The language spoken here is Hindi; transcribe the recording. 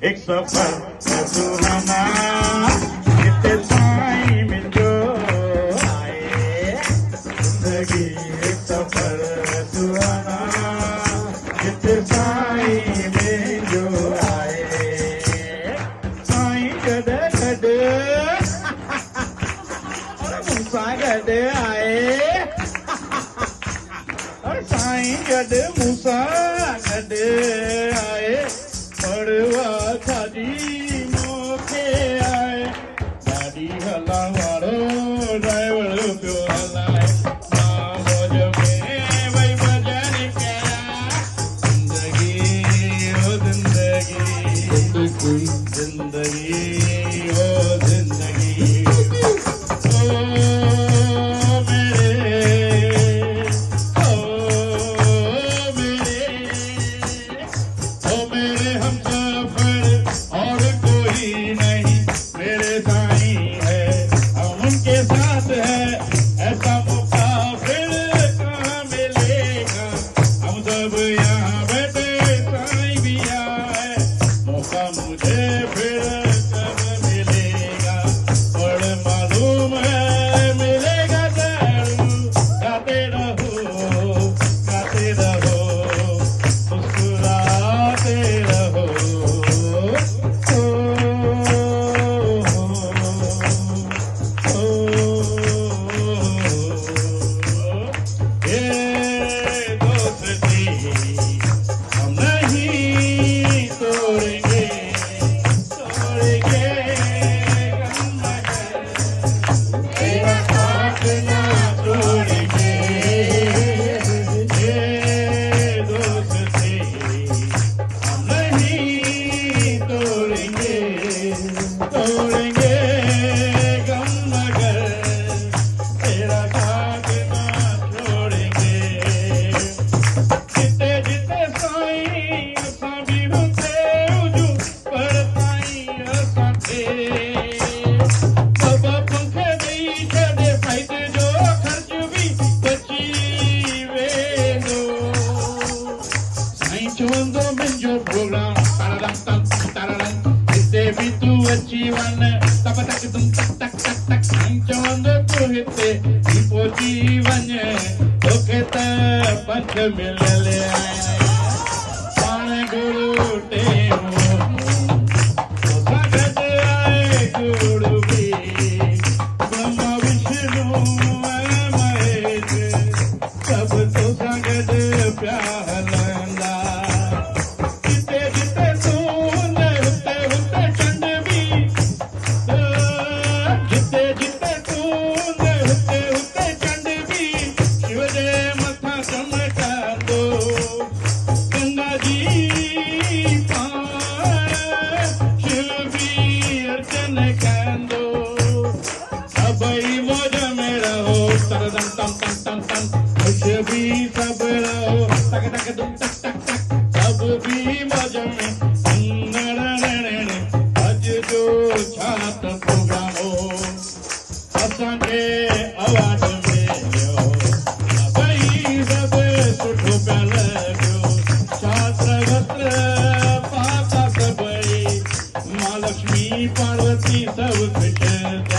एक सफर सुहाना जिते साईं मिलजो आए जिंदगी एक सफर सुहाना जिते साईं मिलजो आए साईं गड गड मूसा गड आए साईं गड मूसा गड आए पड़वा थाजी मोखे आए गाड़ी हला वारो ड्राइवर पियो हलाए मां मौज में वही भजन कया जिंदगी ओ जिंदगी जिंदगी ओ जिंदगी ओ मेरे हमसफर और कोई नहीं मेरे साईं है हम उनके साथ है ऐसा मौका फिर कहाँ मिलेगा हम सब यहाँ बैठे साईं भी आए मौका मुझे फिर कब मिलेगा और मालूम है मिलेगा जरूर गाते रहो मुस्कुराते रहो ये दोस्ती हम नहीं तोड़ेंगे गम तेरा साथ ना छोड़ेंगे ये दोस्ती हम नहीं तोड़ेंगे गम मगर तेरा साथ ना छोड़ेंगे जिते जिते साईं असां भी हुते हुजूं पर साईं असां खे बाबा पंख ॾेई छॾे फ्लाइट जो ख़र्च भी बची वेंदो साईं चवंदो मुंहिंजो प्रोग्राम तारारम हिते बि तूं अची वञ तब तक तुम तक तक तक तक साईं चवंदो तूं हिते बि पहुची वञ तोखे त पंख मिलियल आहिनि पाण गुरू टेऊं तोसां गॾु आहे गुरू बि ब्रह्मा विष्णु ऐं महेश सभु तोसां गॾु पिया हलंदा जिते जिते तूं न हुते हुते चंड बि जिते जिते तूं न हुते हुते चंड बि शिव जे मथां चमकंदो गंगा जी पाण शिव बि अर्चन कंदो सभई मौज में रहो तरदम तम तम तम तम खुश भी सब रहो तक तक तुम तक तक तक सब भी मौज में अज जो छात प्रोग्राम हो असांखे अवार्ड मिलियो सभई सभु सुठो पिया लॻियो शास्त्र वस्त्र पाता सभई मां लक्ष्मी पार्वती सभु ख़ुशि